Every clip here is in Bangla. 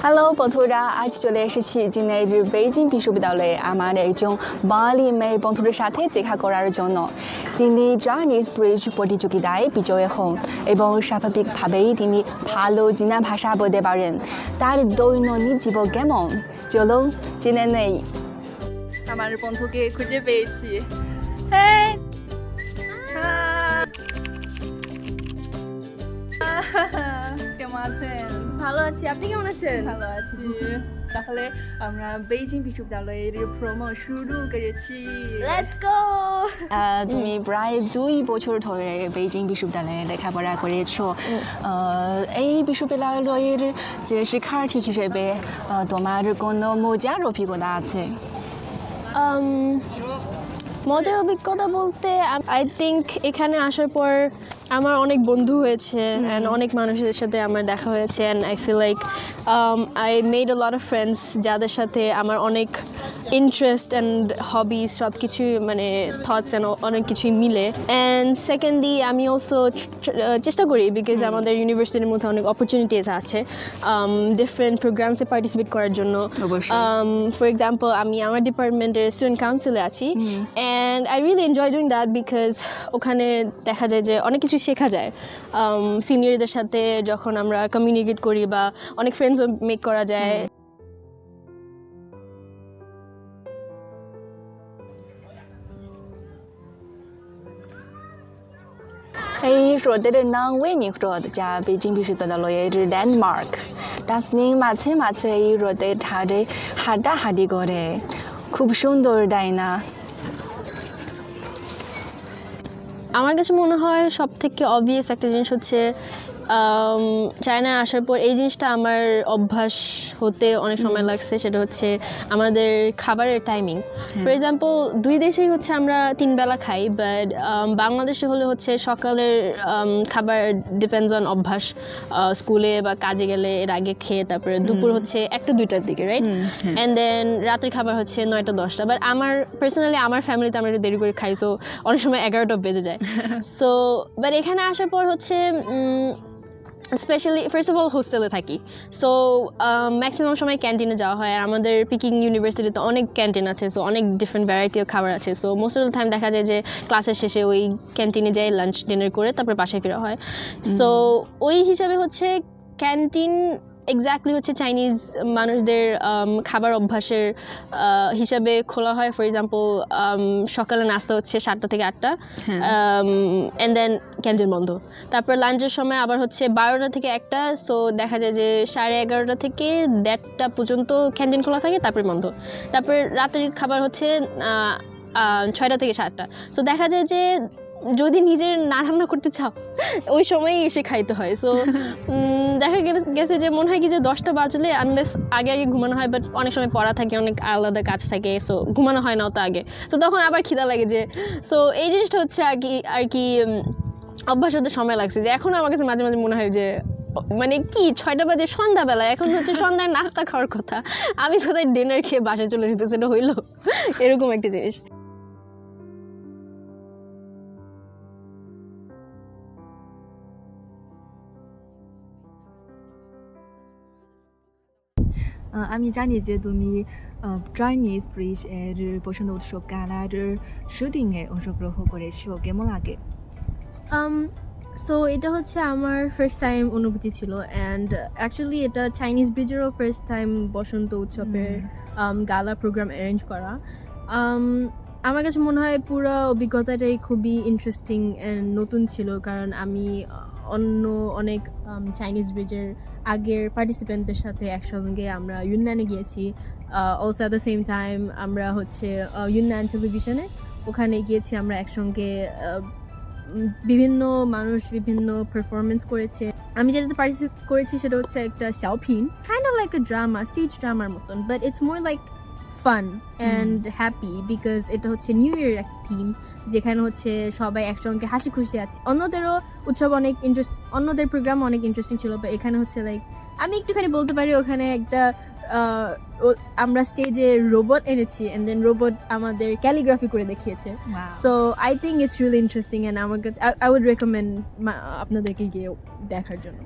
হ্যালো বন্ধুরা, আজ চলে এসেছি চীনের বেইজিং বিশ্ববিদ্যালয়ে আমার একজন বাঙালি মেয়ে বন্ধুদের সাথে দেখা করার জন্য। তিনি চাইনিজ ব্রিজ প্রতিযোগিতায় বিজয়ী হন এবং স্বাভাবিকভাবেই তিনি ভালো চীনা ভাষা বলতে পারেন। তার দৈনন্দিন জীবন কেমন চলুন জেনে নেই। আমার বন্ধুকে খুঁজে পেয়েছি। কেমন আছেন? ভালো আছি, আপনি কেমন আছেন? ভালো আছি। তাহলে আমরা বেইজিং বিশ্ববিদ্যালয়ের ভ্রমণ শুরু করেছি। Let's go. তুমি প্রায় 2 বছর ধরে বেইজিং বিশ্ববিদ্যালয়ে লেখাপড়া করেছো। এই বিশ্ববিদ্যালয়ের যে শিক্ষার্থী হিসেবে তোমার কোনো মজার অভিজ্ঞতা আছে? মজার অভিজ্ঞতা বলতে আই থিঙ্ক এখানে আসার পর আমার অনেক বন্ধু হয়েছে অ্যান্ড অনেক মানুষের সাথে আমার দেখা হয়েছে and I feel like I made a lot of friends যাদের সাথে আমার অনেক ইন্টারেস্ট অ্যান্ড হবিজ সব কিছুই মানে থটস অ্যান্ড অনেক কিছুই মিলে। অ্যান্ড সেকেন্ডলি আমি অলসো চেষ্টা করি বিকজ আমাদের ইউনিভার্সিটির মধ্যে অনেক অপরচুনিটিস আছে ডিফারেন্ট প্রোগ্রামসে পার্টিসিপেট করার জন্য। ফর এক্সাম্পল আমি আমার ডিপার্টমেন্টের স্টুডেন্ট কাউন্সিলে আছি and I really enjoy doing that because ওখানে দেখা যায় যে অনেক কিছু শেখা যায় সিনিয়রদের সাথে যখন আমরা কমিউনিকেট করি বা অনেক ফ্রেন্ডসও মেক করা যায়। এই হ্রদের নাম ওয়েনিং হ্রদ, যা বেইজিং বিশ্ববিদ্যালয়ের ল্যান্ডমার্ক। দার্জিলিং মাঝে মাঝে এই হ্রদের ধারে হাঁটাহাঁটি করে, খুব সুন্দর, তাই না? আমার কাছে মনে হয় সব থেকে অবভিয়াস একটা জিনিস হচ্ছে চায়নায় আসার পর এই জিনিসটা আমার অভ্যাস হতে অনেক সময় লাগছে, সেটা হচ্ছে আমাদের খাবারের টাইমিং। ফর এক্সাম্পল 2 দেশেই হচ্ছে আমরা 3 বেলা খাই, বাট বাংলাদেশে হলে হচ্ছে সকালের খাবার ডিপেন্ডস অন অভ্যাস, স্কুলে বা কাজে গেলে এর আগে খেয়ে তারপরে দুপুর হচ্ছে 1টা-2টার দিকে, রাইট? অ্যান্ড দেন রাতের খাবার হচ্ছে 9টা-10টা। বাট আমার পার্সোনালি আমার ফ্যামিলিতে আমরা একটু দেরি করে খাই, সো অনেক সময় 11টা বেজে যায়। সো বাট এখানে আসার পর হচ্ছে স্পেশালি ফার্স্ট অফ অল হোস্টেলে থাকি, সো ম্যাক্সিমাম সময় ক্যান্টিনে যাওয়া হয়। আর আমাদের পিকিং ইউনিভার্সিটিতে অনেক ক্যান্টিন আছে, সো অনেক ডিফারেন্ট ভ্যারাইটির খাবার আছে। So most of the time দেখা যায় যে ক্লাসের শেষে ওই ক্যান্টিনে যাই লাঞ্চ ডিনার করে তারপরে বাসায় ফেরা হয়। সো ওই হিসাবে হচ্ছে ক্যান্টিন এক্স্যাক্টলি হচ্ছে চাইনিজ মানুষদের খাবার অভ্যাসের হিসাবে খোলা হয়। ফর এক্সাম্পল সকালে নাস্তা হচ্ছে 7টা থেকে 8টা অ্যান্ড দেন ক্যান্টিন বন্ধ। তারপর লাঞ্চের সময় আবার হচ্ছে 12টা থেকে 1টা, সো দেখা যায় যে 11:30 থেকে 1:30 পর্যন্ত ক্যান্টিন খোলা থাকে, তারপরে বন্ধ। তারপর রাতের খাবার হচ্ছে 6টা থেকে 7টা। সো দেখা যায় যে যদি নিজের না রান্না করতে চাও ওই সময়ই এসে খাইতে হয়। সো দেখা গেছে যে মনে হয় কি যে 10টা বাজলে আনলেস আগে আগে ঘুমানো হয়, বাট অনেক সময় পড়া থাকে, অনেক আলাদা কাজ থাকে, সো ঘুমানো হয় না অত আগে। সো তখন আবার খিদা লাগে যে, সো এই জিনিসটা হচ্ছে আর কি অভ্যাস হতে সময় লাগছে। যে এখন আমার কাছে মাঝে মাঝে মনে হয় যে মানে কি 6টা বাজে সন্ধ্যাবেলা, এখন হচ্ছে সন্ধ্যায় নাস্তা খাওয়ার কথা, আমি কোথায় ডিনার খেয়ে বাসায় চলে যেতে, সেটা হইলো এরকম একটা জিনিস। আমি জানি যে তুমি চাইনিজ ব্রিজ এর বসন্ত উৎসব গালার শুটিংয়ে অংশগ্রহণ করেছো, কেমন লাগে? সো এটা হচ্ছে আমার ফার্স্ট টাইম অনুভূতি ছিল, অ্যান্ড অ্যাকচুয়ালি এটা চাইনিজ ব্রিজেরও ফার্স্ট টাইম বসন্ত উৎসবের গালা প্রোগ্রাম অ্যারেঞ্জ করা। আমার কাছে মনে হয় পুরো অভিজ্ঞতাটাই খুবই ইন্টারেস্টিং অ্যান্ড নতুন ছিল, কারণ আমি অন্য অনেক চাইনিজ ব্রিজের আগের পার্টিসিপেন্টদের সাথে একসঙ্গে আমরা ইউনানে গিয়েছি। Also at the same time আমরা হচ্ছে ইউনান টেলিভিশনে ওখানে গিয়েছি, আমরা একসঙ্গে বিভিন্ন মানুষ বিভিন্ন পারফরমেন্স করেছে। আমি যেটাতে পার্টিসিপেট করেছি সেটা হচ্ছে একটা শাওপিন, kind of like a drama, stage ড্রামার মতন, but it's more like fun and happy because এটা হচ্ছে নিউ ইয়ার একটা থিম, যেখানে হচ্ছে সবাই একসঙ্গে হাসি খুশি আছে। অন্যদেরও উৎসব অনেক অন্যদের প্রোগ্রাম অনেক ইন্টারেস্টিং ছিল, বাট এখানে হচ্ছে লাইক আমি একটুখানি বলতে পারি ওখানে একটা আমরা স্টেজে রোবট এনেছি অ্যান্ড দেন রোবট আমাদের ক্যালিগ্রাফি করে দেখিয়েছে। So I think it's really interesting and আমার কাছে আই উড রেকমেন্ড আপনাদেরকে গিয়ে দেখার জন্য।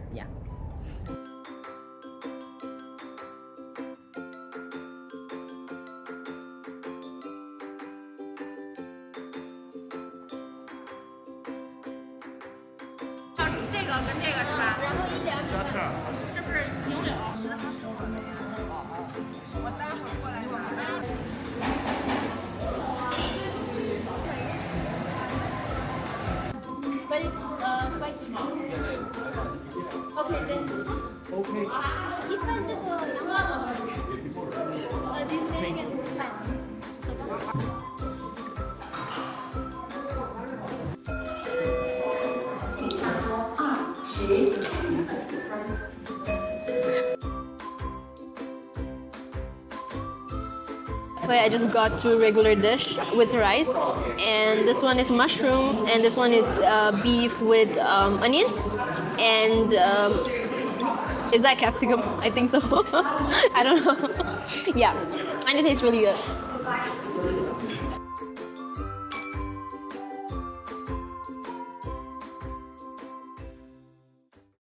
But it's spicy. Okay, then this one. Okay. 一份这个凉辣的。今天给菜。I just got two regular dish with rice, and this one is mushroom, and this one is beef with onions, and is that capsicum? I think so. I don't know. Yeah, and it tastes really good.